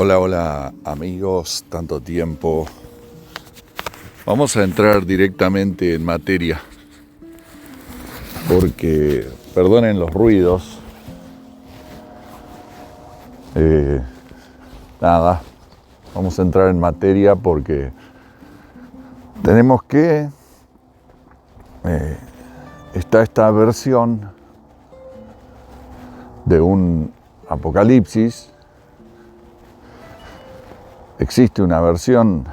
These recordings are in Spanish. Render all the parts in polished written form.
Hola, hola amigos, tanto tiempo. Vamos a entrar directamente en materia, porque, perdonen los ruidos, vamos a entrar en materia porque tenemos que, está esta versión de un apocalipsis. Existe una versión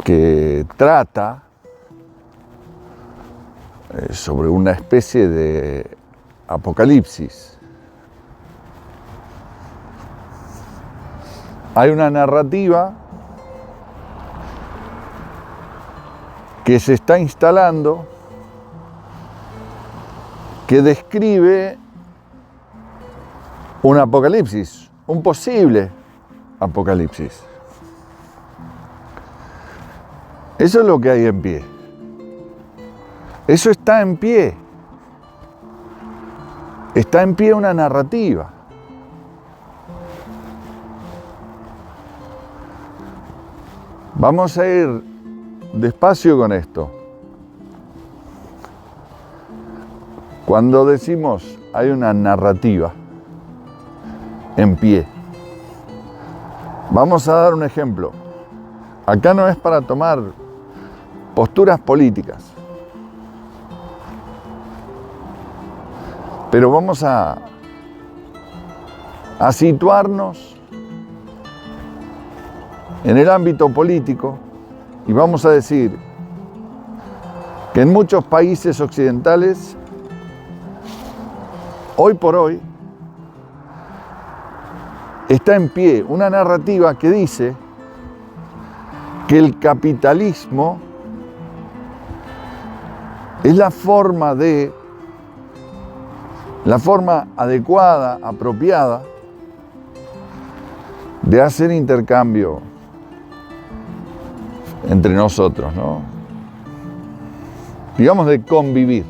que trata sobre una especie de apocalipsis. Hay una narrativa que se está instalando que describe un apocalipsis, un posible apocalipsis. Eso es lo que hay en pie. Eso está en pie. Está en pie una narrativa. Vamos a ir despacio con esto. Cuando decimos hay una narrativa en pie, vamos a dar un ejemplo. Acá no es para tomar posturas políticas, pero vamos a situarnos en el ámbito político y vamos a decir que en muchos países occidentales, hoy por hoy, está en pie una narrativa que dice que el capitalismo es la forma adecuada, apropiada de hacer intercambio entre nosotros, ¿no? Digamos de convivir,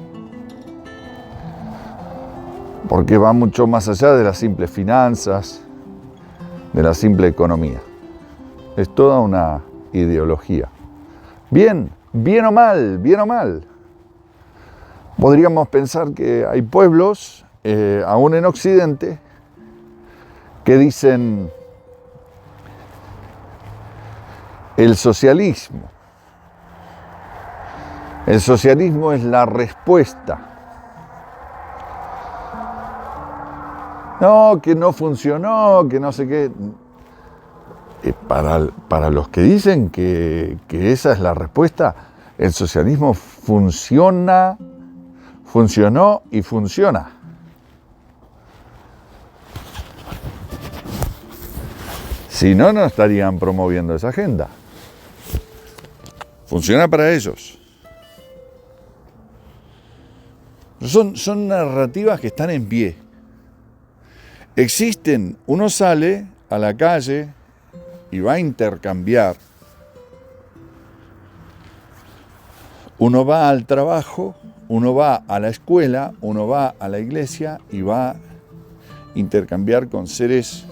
porque va mucho más allá de las simples finanzas, de la simple economía. Es toda una ideología. Bien o mal. Podríamos pensar que hay pueblos, aún en Occidente, que dicen el socialismo es la respuesta. No, que no funcionó, que no sé qué. Para los que dicen que esa es la respuesta, el socialismo funcionó y funciona. Si no, no estarían promoviendo esa agenda. Funciona para ellos. Son narrativas que están en pie. Existen, uno sale a la calle y va a intercambiar. Uno va al trabajo, uno va a la escuela, uno va a la iglesia y va a intercambiar con seres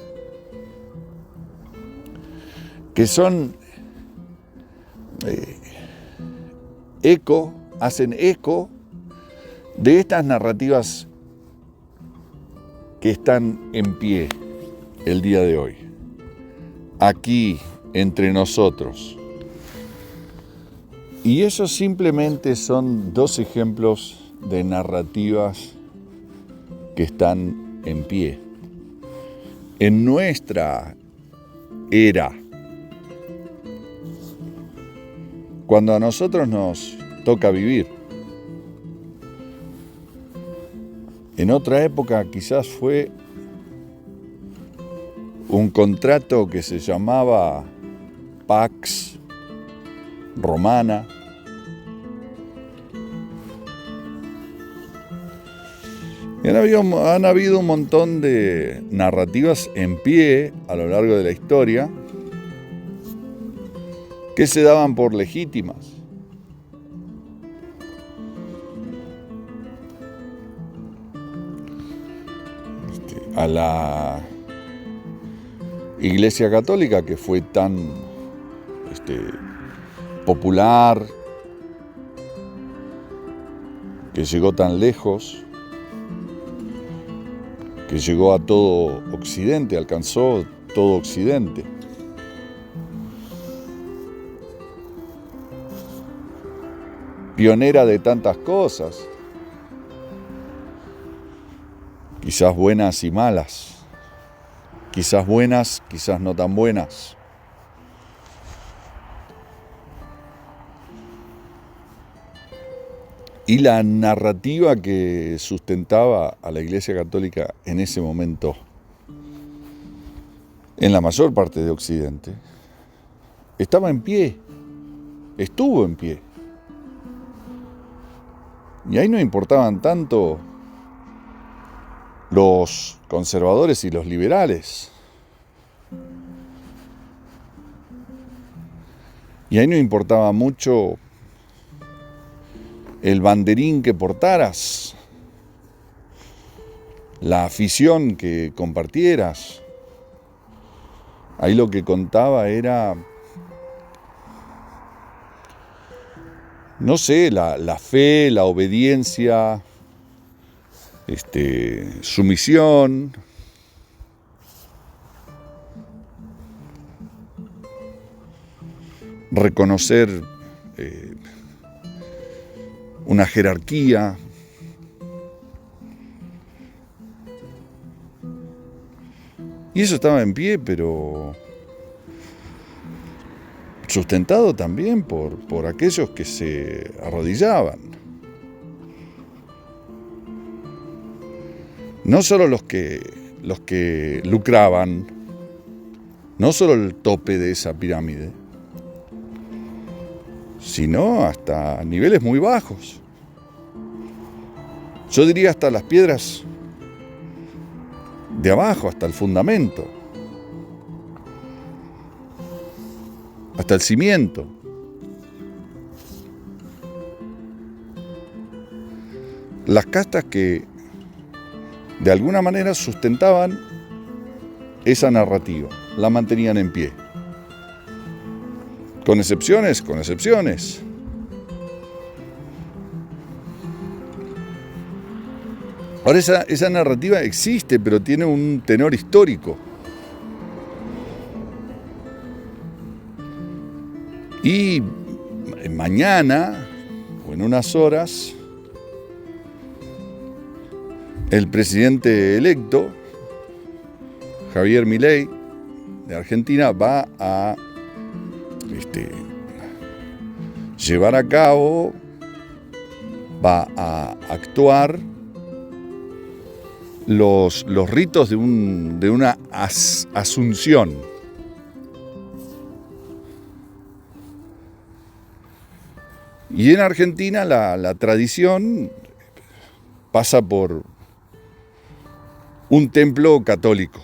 que son hacen eco de estas narrativas que están en pie el día de hoy, aquí entre nosotros. Y esos simplemente son dos ejemplos de narrativas que están en pie. En nuestra era, cuando a nosotros nos toca vivir. En otra época quizás fue un contrato que se llamaba Pax Romana. Y han habido un montón de narrativas en pie a lo largo de la historia que se daban por legítimas. a la Iglesia Católica que fue tan popular, que llegó tan lejos, que llegó a todo Occidente, alcanzó todo Occidente. Pionera de tantas cosas, quizás buenas y malas, quizás buenas, quizás no tan buenas. Y la narrativa que sustentaba a la Iglesia Católica en ese momento, en la mayor parte de Occidente, estaba en pie, estuvo en pie. Y ahí no importaban tanto los conservadores y los liberales. Y ahí no importaba mucho el banderín que portaras, la afición que compartieras. Ahí lo que contaba era, no sé, la fe, la obediencia, sumisión. Reconocer una jerarquía. Y eso estaba en pie, pero sustentado también por aquellos que se arrodillaban. No solo los que lucraban, no solo el tope de esa pirámide, sino hasta niveles muy bajos. Yo diría hasta las piedras de abajo, hasta el fundamento, hasta el cimiento. Las castas que de alguna manera sustentaban esa narrativa, la mantenían en pie. Con excepciones, con excepciones. Ahora esa narrativa existe, pero tiene un tenor histórico. Y mañana, o en unas horas, el presidente electo, Javier Milei, de Argentina, va a llevar a cabo, va a actuar los ritos de una asunción. Y en Argentina la tradición pasa por un templo católico,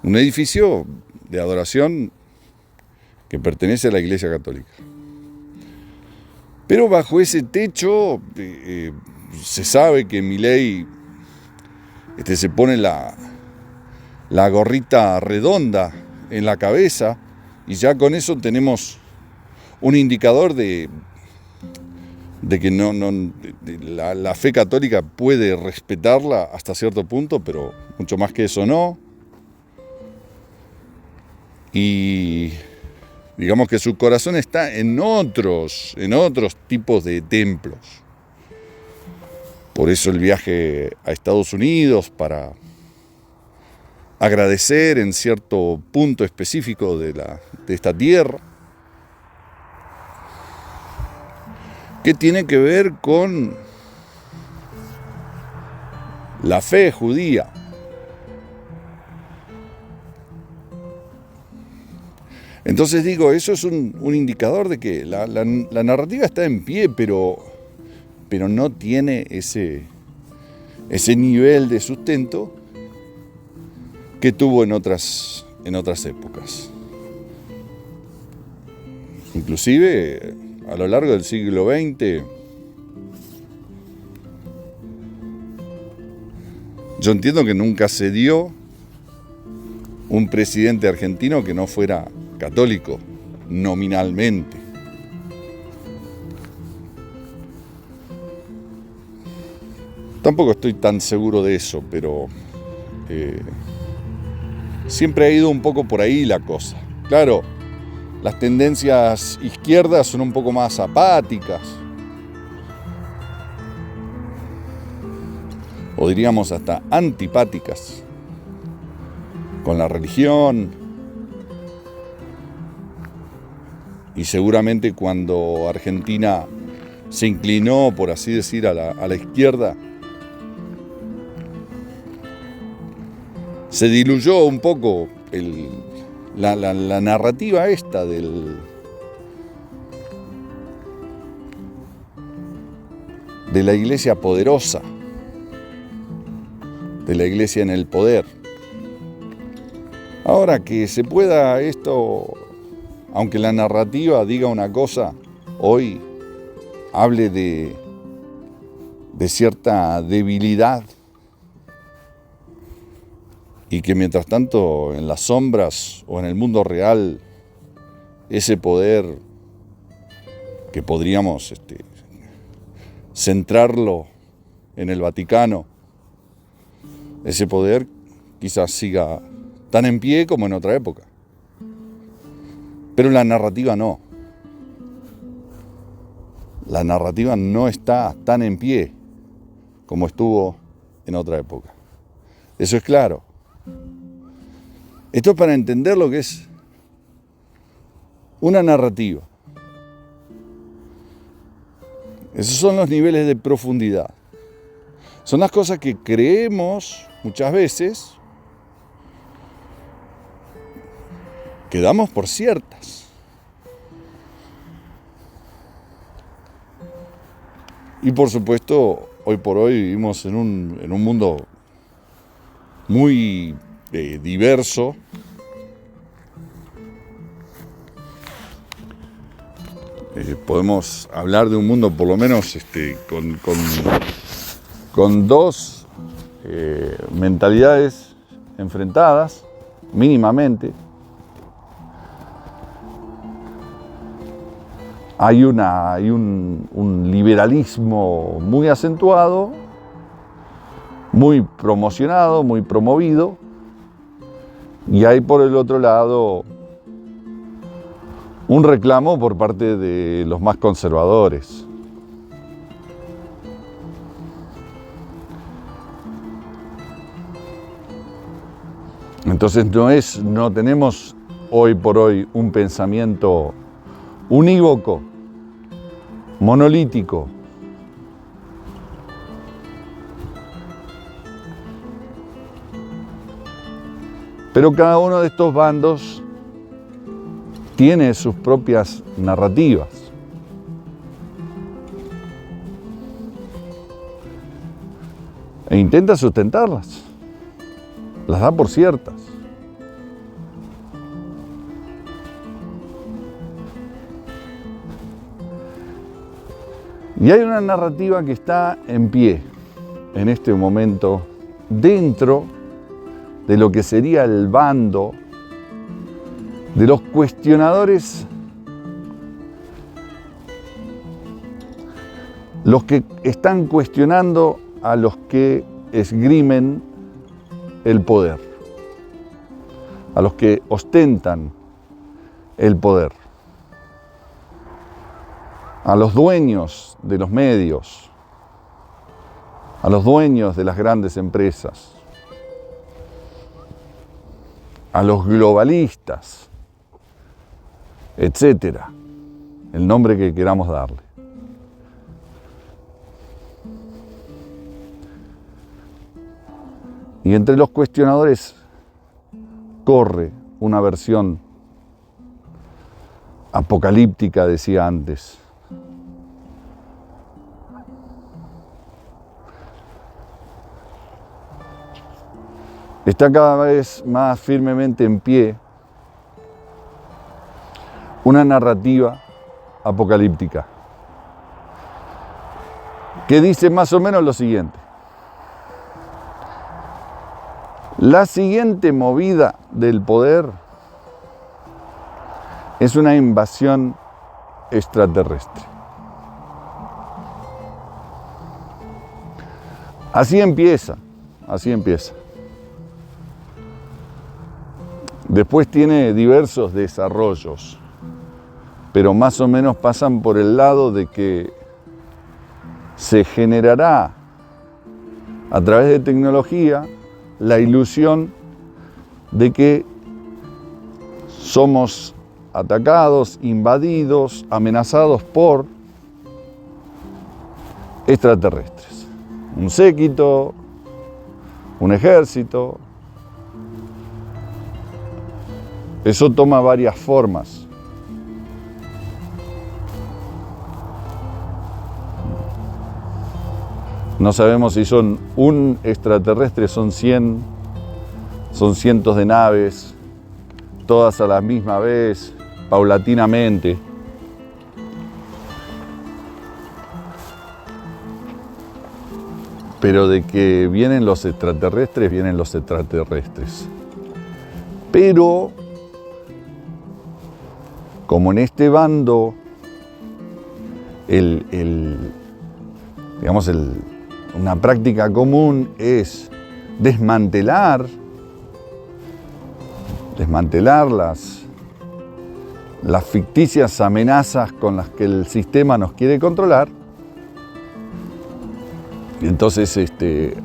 un edificio de adoración que pertenece a la Iglesia Católica. Pero bajo ese techo se sabe que Milei se pone la gorrita redonda en la cabeza y ya con eso tenemos un indicador de que la fe católica puede respetarla hasta cierto punto, pero mucho más que eso no. Y digamos que su corazón está en otros tipos de templos. Por eso el viaje a Estados Unidos, para agradecer en cierto punto específico de esta tierra, que tiene que ver con la fe judía. Entonces digo, eso es un indicador de que la narrativa está en pie, pero no tiene ese nivel de sustento que tuvo en otras épocas. Inclusive a lo largo del siglo XX, yo entiendo que nunca se dio un presidente argentino que no fuera católico, nominalmente. Tampoco estoy tan seguro de eso, pero siempre ha ido un poco por ahí la cosa. Claro, las tendencias izquierdas son un poco más apáticas, o diríamos hasta antipáticas con la religión, y seguramente cuando Argentina se inclinó, por así decir, a la izquierda, se diluyó un poco la narrativa esta de la iglesia poderosa, de la iglesia en el poder. Ahora que se pueda esto, aunque la narrativa diga una cosa, hoy hable de cierta debilidad, y que mientras tanto en las sombras o en el mundo real ese poder que podríamos centrarlo en el Vaticano, ese poder quizás siga tan en pie como en otra época, pero la narrativa no. La narrativa no está tan en pie como estuvo en otra época. Eso es claro. Esto es para entender lo que es una narrativa. Esos son los niveles de profundidad. Son las cosas que creemos muchas veces, que damos por ciertas. Y por supuesto, hoy por hoy vivimos en un mundo muy diverso, podemos hablar de un mundo por lo menos con dos mentalidades enfrentadas mínimamente. Hay un liberalismo muy acentuado, muy promocionado, muy promovido, y hay por el otro lado un reclamo por parte de los más conservadores. Entonces no tenemos hoy por hoy un pensamiento unívoco, monolítico. Pero cada uno de estos bandos tiene sus propias narrativas. E intenta sustentarlas. Las da por ciertas. Y hay una narrativa que está en pie en este momento dentro de lo que sería el bando de los cuestionadores, los que están cuestionando a los que esgrimen el poder, a los que ostentan el poder, a los dueños de los medios, a los dueños de las grandes empresas, a los globalistas, etcétera, el nombre que queramos darle. Y entre los cuestionadores corre una versión apocalíptica, decía antes. Está cada vez más firmemente en pie una narrativa apocalíptica que dice más o menos lo siguiente: La siguiente movida del poder es una invasión extraterrestre. Así empieza. Después tiene diversos desarrollos, pero más o menos pasan por el lado de que se generará a través de tecnología la ilusión de que somos atacados, invadidos, amenazados por extraterrestres. Un séquito, un ejército. Eso toma varias formas. No sabemos si son un extraterrestre, son 100, son cientos de naves, todas a la misma vez, paulatinamente. Pero de que vienen los extraterrestres, vienen los extraterrestres. Pero, como en este bando, una práctica común es desmantelar las ficticias amenazas con las que el sistema nos quiere controlar. Y entonces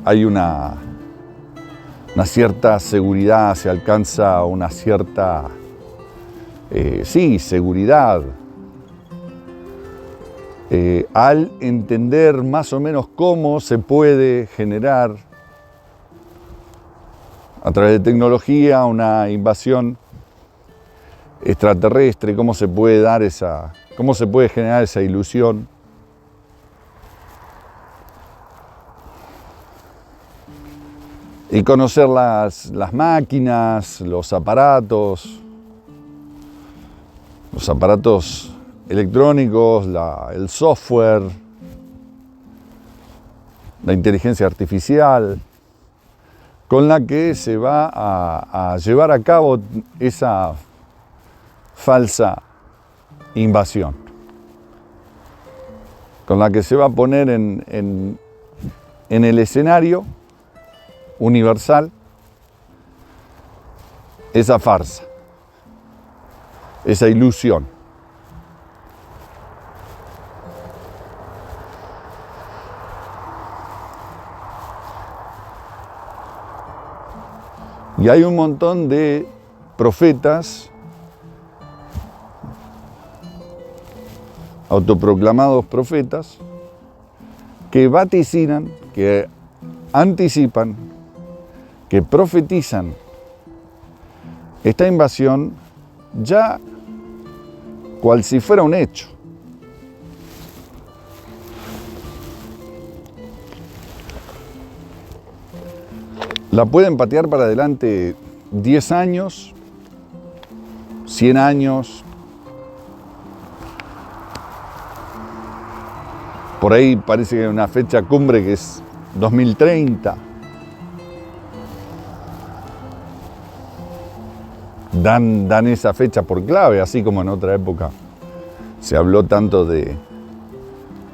hay una cierta seguridad, se alcanza una cierta, seguridad, al entender más o menos cómo se puede generar a través de tecnología una invasión extraterrestre, cómo se puede generar esa ilusión. Y conocer las máquinas, los aparatos electrónicos, el software, la inteligencia artificial, con la que se va a llevar a cabo esa falsa invasión, con la que se va a poner en el escenario universal esa farsa, esa ilusión. Y hay un montón de profetas, autoproclamados profetas, que vaticinan, que anticipan, que profetizan esta invasión ya cual si fuera un hecho. La pueden patear para adelante 10 años, 100 años. Por ahí parece que hay una fecha cumbre que es 2030. Dan esa fecha por clave, así como en otra época se habló tanto de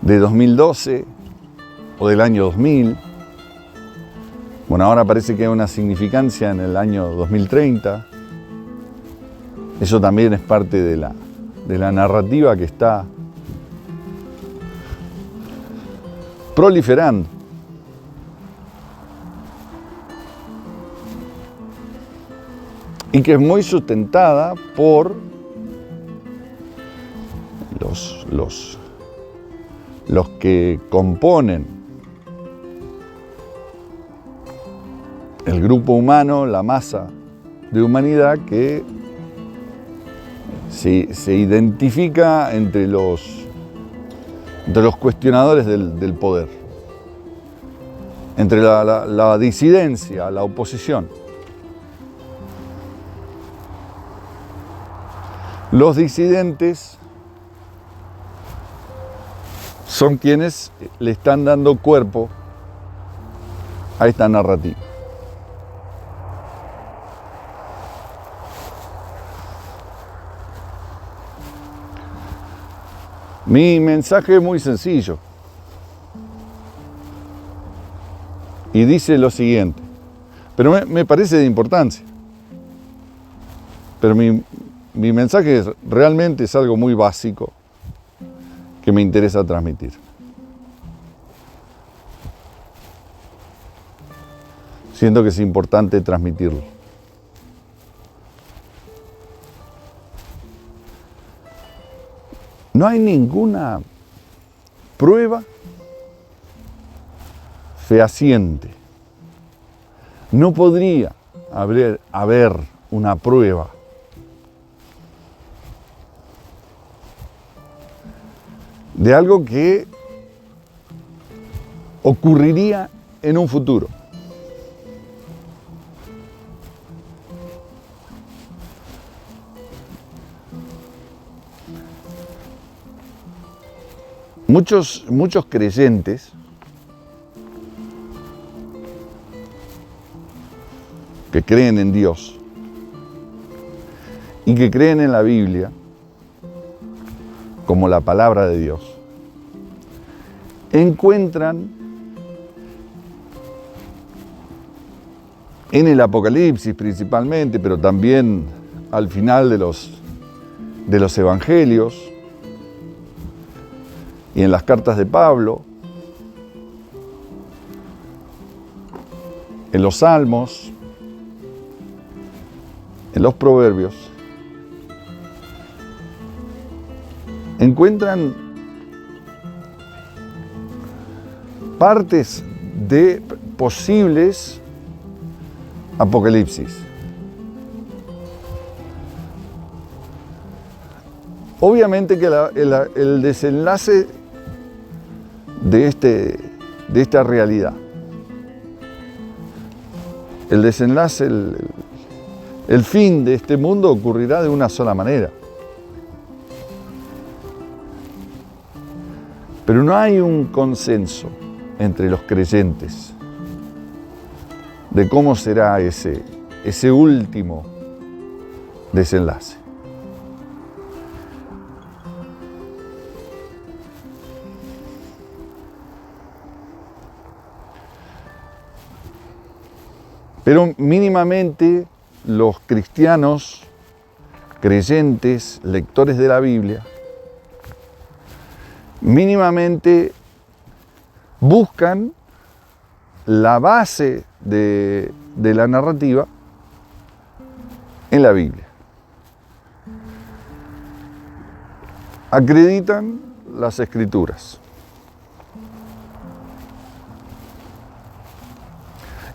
2012 o del año 2000. Bueno, ahora parece que hay una significancia en el año 2030. Eso también es parte de la narrativa que está proliferando. Y que es muy sustentada por los que componen el grupo humano, la masa de humanidad que se identifica entre los cuestionadores del poder, entre la disidencia, la oposición. Los disidentes son quienes le están dando cuerpo a esta narrativa. Mi mensaje es muy sencillo y dice lo siguiente, pero me parece de importancia. Pero mi mensaje realmente es algo muy básico que me interesa transmitir. Siento que es importante transmitirlo. No hay ninguna prueba fehaciente. No podría haber una prueba de algo que ocurriría en un futuro. Muchos creyentes que creen en Dios y que creen en la Biblia como la palabra de Dios, encuentran en el Apocalipsis principalmente, pero también al final de los evangelios y en las cartas de Pablo, en los salmos, en los proverbios, encuentran partes de posibles apocalipsis. Obviamente que el desenlace de esta realidad, el desenlace, el fin de este mundo ocurrirá de una sola manera. Pero no hay un consenso entre los creyentes de cómo será ese último desenlace. Pero mínimamente los cristianos, creyentes, lectores de la Biblia, mínimamente buscan la base de la narrativa en la Biblia. Acreditan las Escrituras.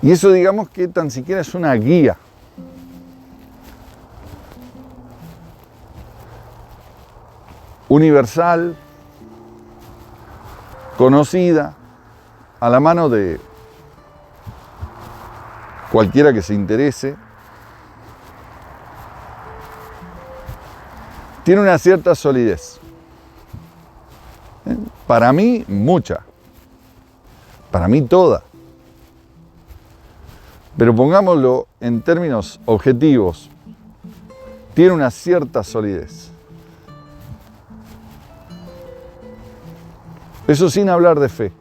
Y eso, digamos que tan siquiera es una guía. Universal, conocida, a la mano de cualquiera que se interese. Tiene una cierta solidez. Para mí, mucha. Para mí, toda. Pero pongámoslo en términos objetivos, tiene una cierta solidez. Eso sin hablar de fe.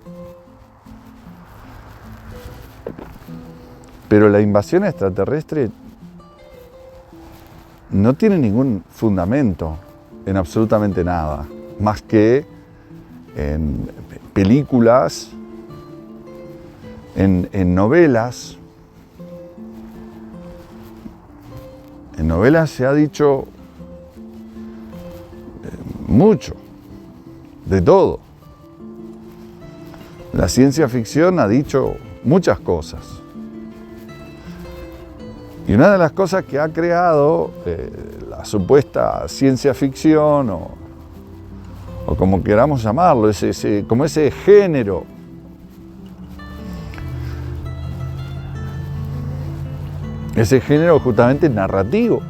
Pero la invasión extraterrestre no tiene ningún fundamento en absolutamente nada, más que en películas, en novelas. En novelas se ha dicho mucho, de todo. La ciencia ficción ha dicho muchas cosas. Y una de las cosas que ha creado la supuesta ciencia ficción, o como queramos llamarlo, como ese género justamente narrativo,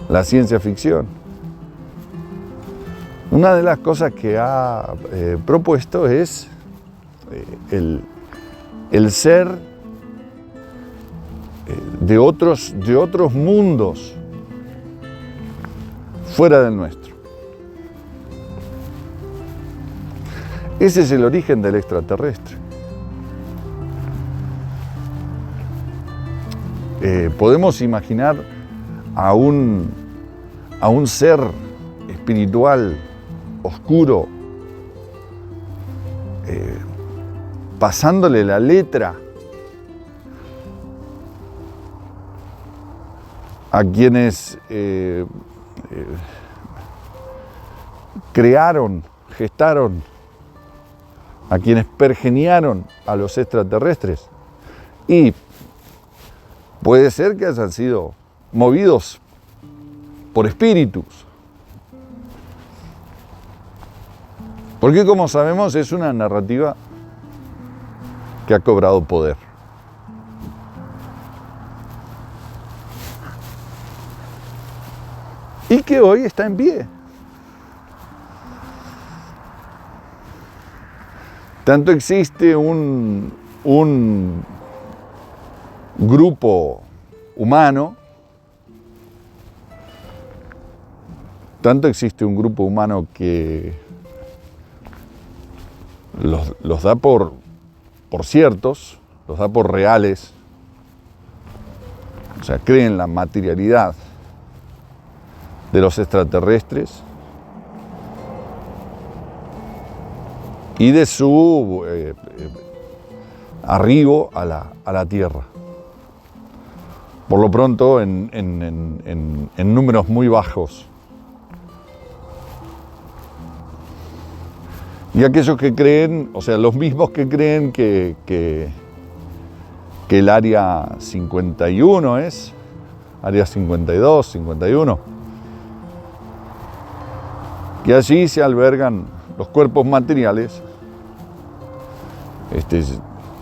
la ciencia ficción. Una de las cosas que ha propuesto es el ser de otros mundos, fuera del nuestro. Ese es el origen del extraterrestre. Podemos imaginar a un ser espiritual oscuro pasándole la letra a quienes crearon, gestaron, a quienes pergeniaron a los extraterrestres. Y puede ser que hayan sido movidos por espíritus. Porque, como sabemos, es una narrativa que ha cobrado poder. Y que hoy está en pie. Tanto existe un grupo humano, que los da por ciertos, los da por reales, o sea, creen en la materialidad de los extraterrestres y de su arribo a la Tierra. Por lo pronto en números muy bajos. Y aquellos que creen, o sea, los mismos que creen que el área 51 es, área 52, 51, que allí se albergan los cuerpos materiales,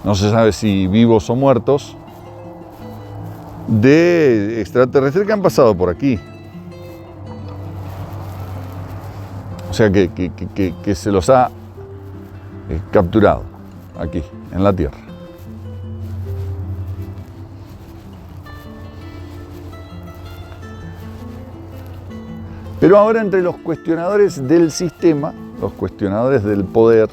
no se sabe si vivos o muertos, de extraterrestres que han pasado por aquí. O sea, que se los ha capturado aquí, en la Tierra. Pero ahora, entre los cuestionadores del sistema, los cuestionadores del poder,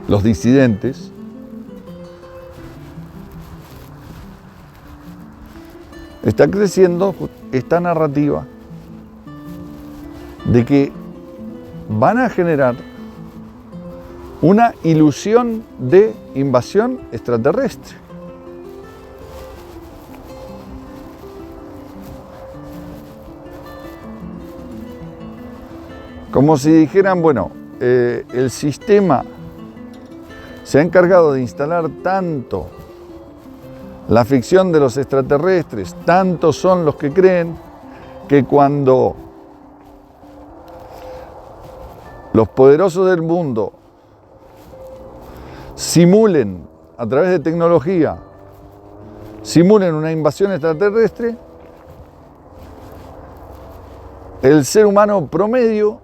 los disidentes, está creciendo esta narrativa de que van a generar una ilusión de invasión extraterrestre. Como si dijeran, bueno, el sistema se ha encargado de instalar tanto la ficción de los extraterrestres, tantos son los que creen, que cuando los poderosos del mundo simulen, a través de tecnología, simulen una invasión extraterrestre, el ser humano promedio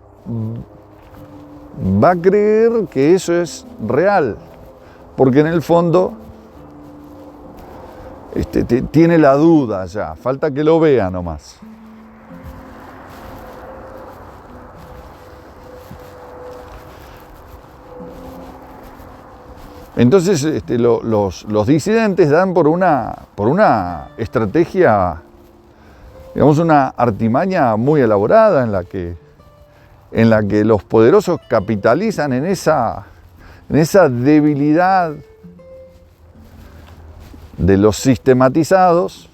va a creer que eso es real, porque en el fondo tiene la duda ya, falta que lo vea nomás. Entonces los disidentes dan por una estrategia, digamos, una artimaña muy elaborada en la que los poderosos capitalizan en esa debilidad de los sistematizados,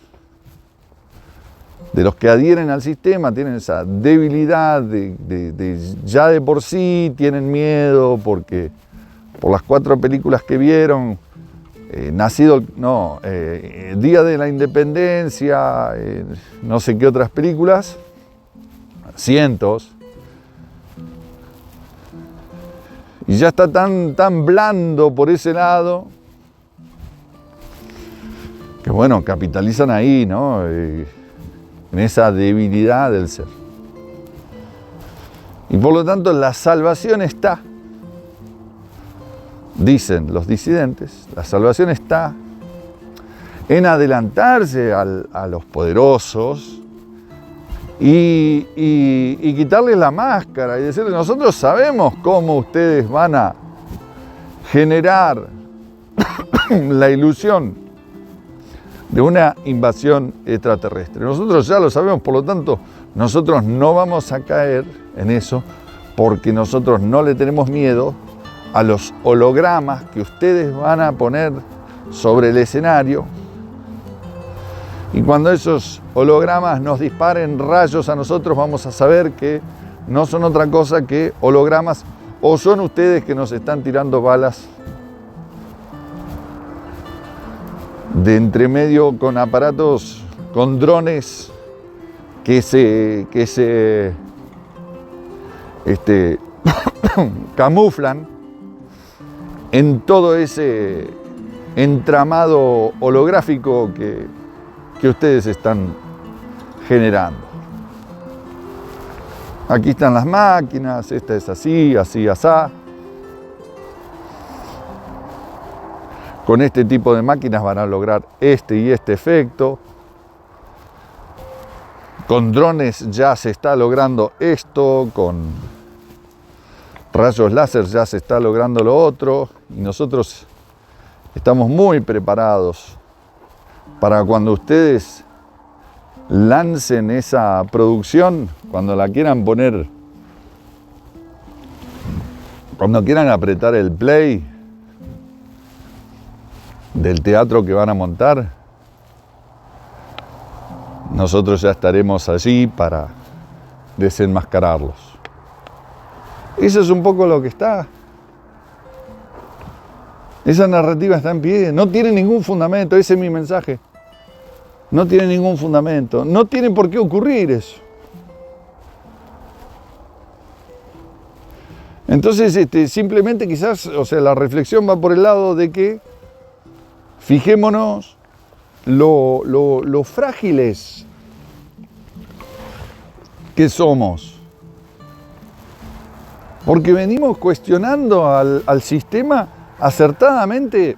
de los que adhieren al sistema, tienen esa debilidad ya de por sí tienen miedo porque por las 4 películas que vieron, Día de la Independencia, no sé qué otras películas, cientos, y ya está tan blando por ese lado, que bueno, capitalizan ahí, ¿no? En esa debilidad del ser. Y por lo tanto la salvación está, dicen los disidentes, la salvación está en adelantarse a los poderosos y quitarles la máscara y decirles, nosotros sabemos cómo ustedes van a generar la ilusión de una invasión extraterrestre. Nosotros ya lo sabemos, por lo tanto, nosotros no vamos a caer en eso porque nosotros no le tenemos miedo a los hologramas que ustedes van a poner sobre el escenario. Y cuando esos hologramas nos disparen rayos a nosotros, vamos a saber que no son otra cosa que hologramas, o son ustedes que nos están tirando balas de entremedio con aparatos, con drones que se camuflan en todo ese entramado holográfico que ustedes están generando. Aquí están las máquinas, esta es así, así, asá. Con este tipo de máquinas van a lograr este y este efecto. Con drones ya se está logrando esto, con rayos láser ya se está logrando lo otro, y nosotros estamos muy preparados para cuando ustedes lancen esa producción, cuando la quieran poner, cuando quieran apretar el play del teatro que van a montar, nosotros ya estaremos allí para desenmascararlos. Eso es un poco lo que está. Esa narrativa está en pie, no tiene ningún fundamento, ese es mi mensaje. No tiene ningún fundamento, no tiene por qué ocurrir eso. Entonces, simplemente quizás, la reflexión va por el lado de que fijémonos lo frágiles que somos. Porque venimos cuestionando al sistema acertadamente.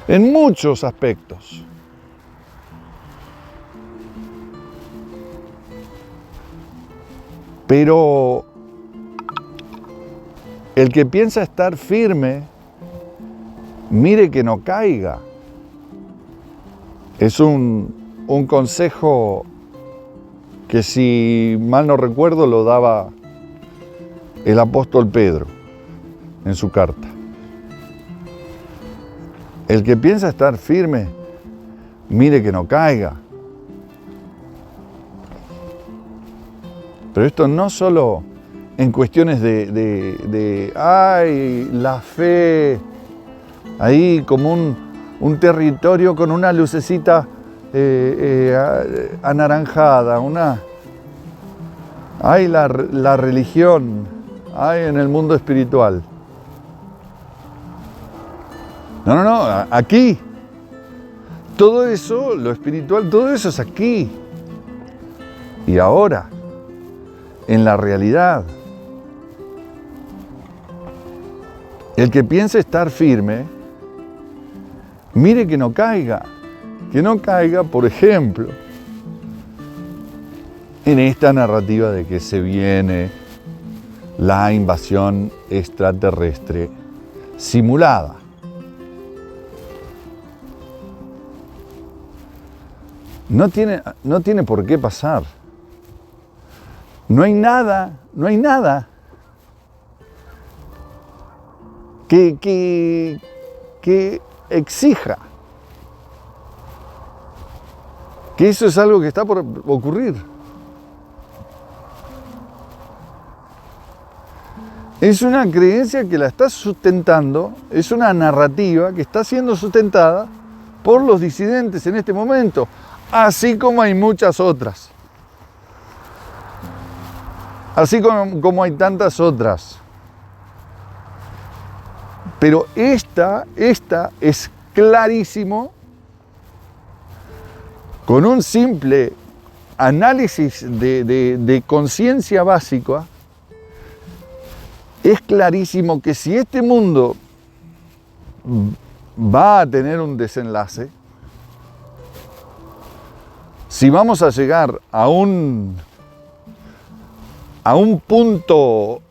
En muchos aspectos. Pero el que piensa estar firme, mire que no caiga. Es un consejo que, si mal no recuerdo, lo daba el apóstol Pedro en su carta. El que piensa estar firme, mire que no caiga. Pero esto no solo en cuestiones ay, la fe, ahí como un territorio con una lucecita anaranjada, hay la religión, hay en el mundo espiritual. No, aquí. Todo eso, lo espiritual, todo eso es aquí. Y ahora, en la realidad. El que piense estar firme, mire que no caiga. Que no caiga, por ejemplo, en esta narrativa de que se viene la invasión extraterrestre simulada. No tiene por qué pasar. No hay nada que exija que eso es algo que está por ocurrir. Es una creencia que la está sustentando, es una narrativa que está siendo sustentada por los disidentes en este momento, así como hay muchas otras. Así como hay tantas otras. Pero esta es clarísimo, con un simple análisis de conciencia básica, es clarísimo que si este mundo va a tener un desenlace, si vamos a llegar a un punto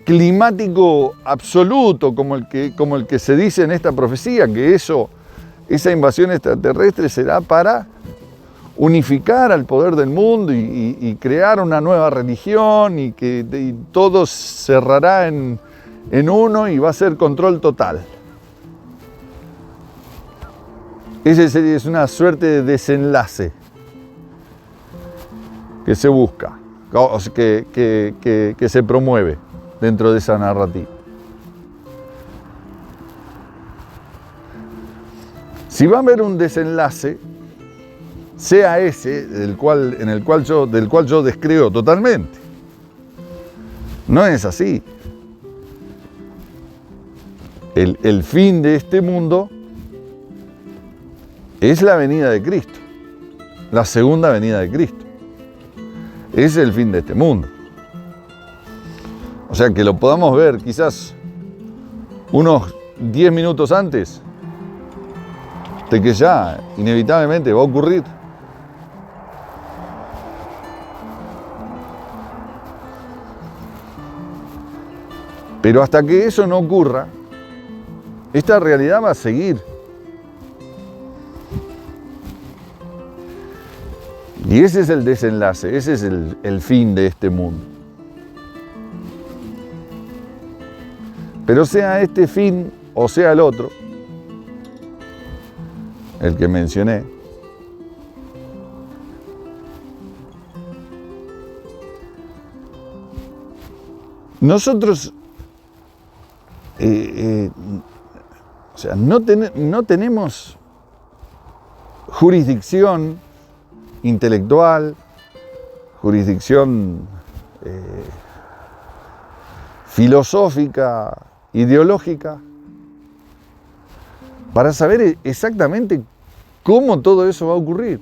climático absoluto como el que se dice en esta profecía, que esa invasión extraterrestre será para unificar al poder del mundo y crear una nueva religión y todo cerrará en uno y va a ser control total. Ese es una suerte de desenlace que se busca, que se promueve dentro de esa narrativa. Si va a haber un desenlace, sea ese del cual yo descreo totalmente. No es así. El fin de este mundo es la venida de Cristo, la segunda venida de Cristo. Es el fin de este mundo. O sea, que lo podamos ver quizás unos 10 minutos antes de que ya inevitablemente va a ocurrir. Pero hasta que eso no ocurra, esta realidad va a seguir. Y ese es el desenlace, ese es el fin de este mundo. Pero sea este fin o sea el otro, el que mencioné, nosotros no tenemos jurisdicción intelectual, jurisdicción filosófica, ideológica, para saber exactamente cómo todo eso va a ocurrir.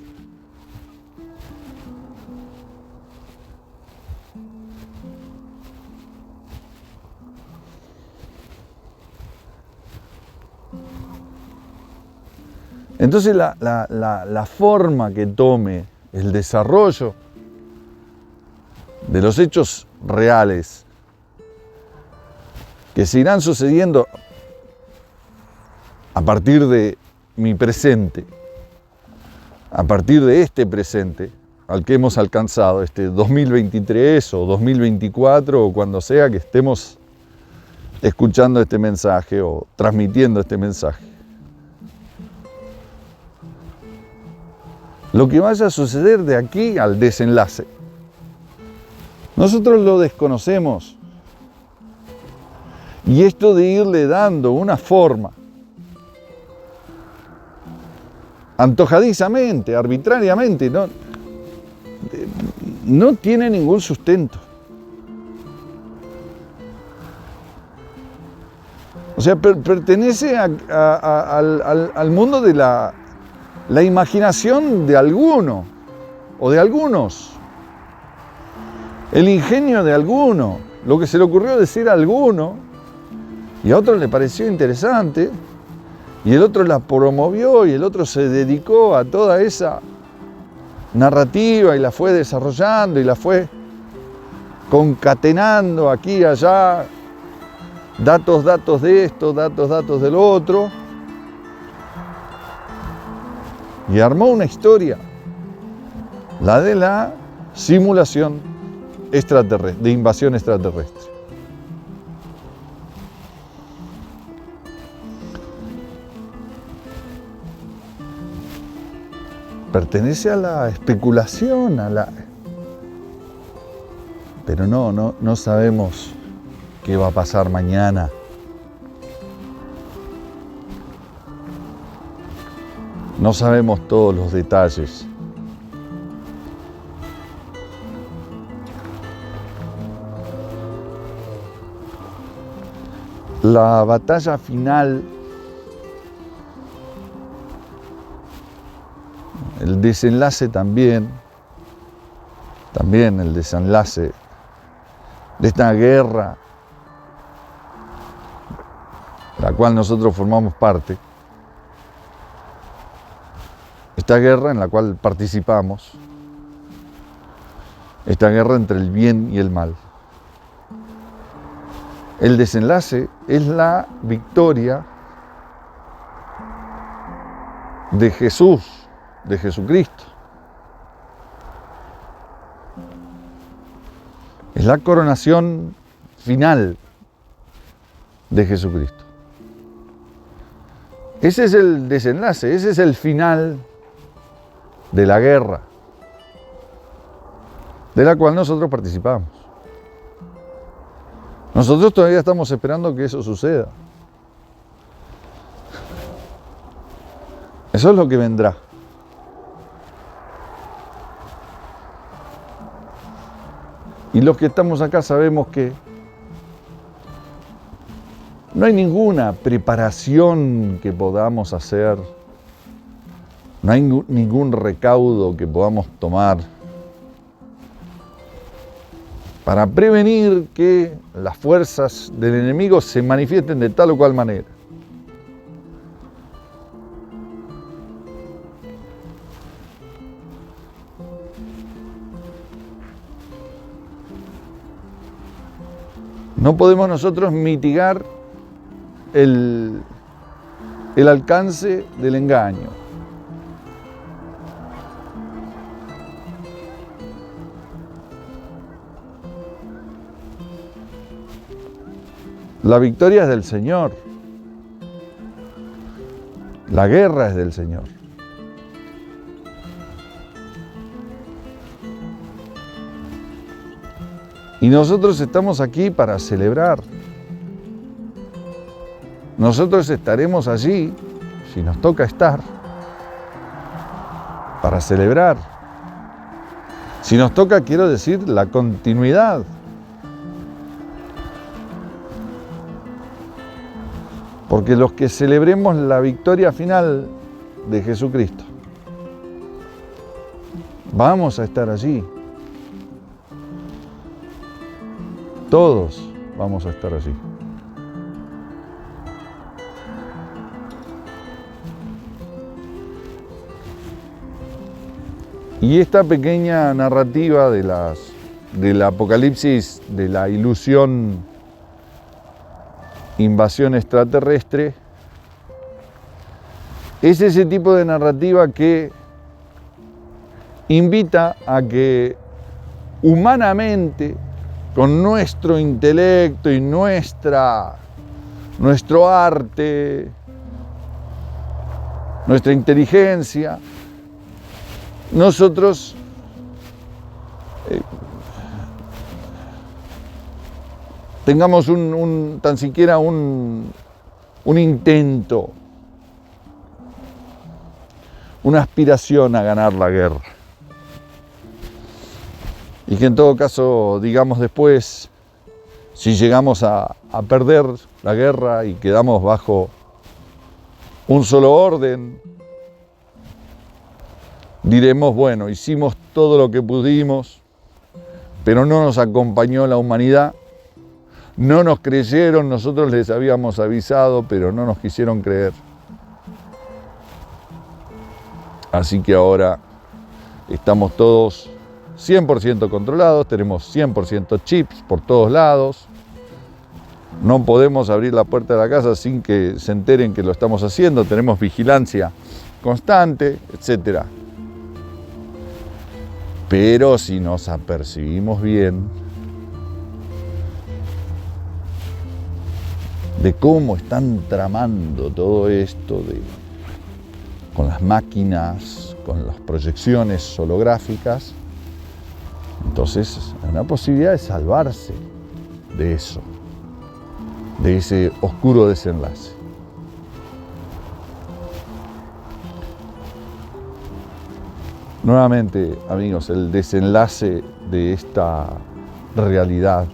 Entonces la forma que tome el desarrollo de los hechos reales que se irán sucediendo a partir de mi presente, a partir de este presente al que hemos alcanzado, este 2023 o 2024 o cuando sea que estemos escuchando este mensaje o transmitiendo este mensaje. Lo que vaya a suceder de aquí al desenlace, nosotros lo desconocemos. Y esto de irle dando una forma, antojadizamente, arbitrariamente, no tiene ningún sustento. O sea, pertenece al mundo de la imaginación de alguno o de algunos, el ingenio de alguno, lo que se le ocurrió decir a alguno y a otro le pareció interesante y el otro la promovió y el otro se dedicó a toda esa narrativa y la fue desarrollando y la fue concatenando aquí y allá, datos de esto, datos del otro. Y armó una historia, la de la simulación extraterrestre, de invasión extraterrestre. Pertenece a la especulación, pero no sabemos qué va a pasar mañana. No sabemos todos los detalles. La batalla final, el desenlace también el desenlace de esta guerra, la cual nosotros formamos parte, esta guerra en la cual participamos, esta guerra entre el bien y el mal. El desenlace es la victoria de Jesús, de Jesucristo. Es la coronación final de Jesucristo. Ese es el desenlace, ese es el final de la guerra, de la cual nosotros participamos. Nosotros todavía estamos esperando que eso suceda. Eso es lo que vendrá. Y los que estamos acá sabemos que no hay ninguna preparación que podamos hacer, no hay ningún recaudo que podamos tomar para prevenir que las fuerzas del enemigo se manifiesten de tal o cual manera. No podemos nosotros mitigar el alcance del engaño. La victoria es del Señor. La guerra es del Señor. Y nosotros estamos aquí para celebrar. Nosotros estaremos allí, si nos toca estar, para celebrar. Si nos toca, quiero decir, la continuidad. Porque los que celebremos la victoria final de Jesucristo, vamos a estar allí. Todos vamos a estar allí. Y esta pequeña narrativa del Apocalipsis, de la ilusión invasión extraterrestre, es ese tipo de narrativa que invita a que humanamente, con nuestro intelecto y nuestro arte, nuestra inteligencia, nosotros tengamos tan siquiera un intento, una aspiración a ganar la guerra. Y que en todo caso, digamos después, si llegamos a perder la guerra y quedamos bajo un solo orden, diremos, bueno, hicimos todo lo que pudimos, pero no nos acompañó la humanidad, no nos creyeron, nosotros les habíamos avisado, pero no nos quisieron creer. Así que ahora estamos todos 100% controlados, tenemos 100% chips por todos lados, no podemos abrir la puerta de la casa sin que se enteren que lo estamos haciendo, tenemos vigilancia constante, etc. Pero si nos apercibimos bien de cómo están tramando todo esto con las máquinas, con las proyecciones holográficas, entonces hay una posibilidad de salvarse de eso, de ese oscuro desenlace. Nuevamente, amigos, el desenlace de esta realidad,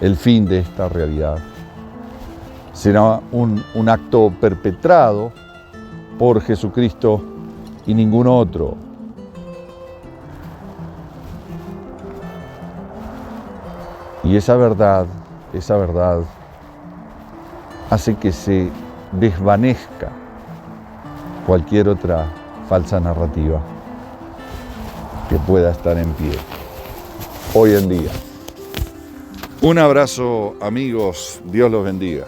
el fin de esta realidad, será un acto perpetrado por Jesucristo y ningún otro. Y esa verdad hace que se desvanezca cualquier otra falsa narrativa que pueda estar en pie hoy en día. Un abrazo, amigos, Dios los bendiga.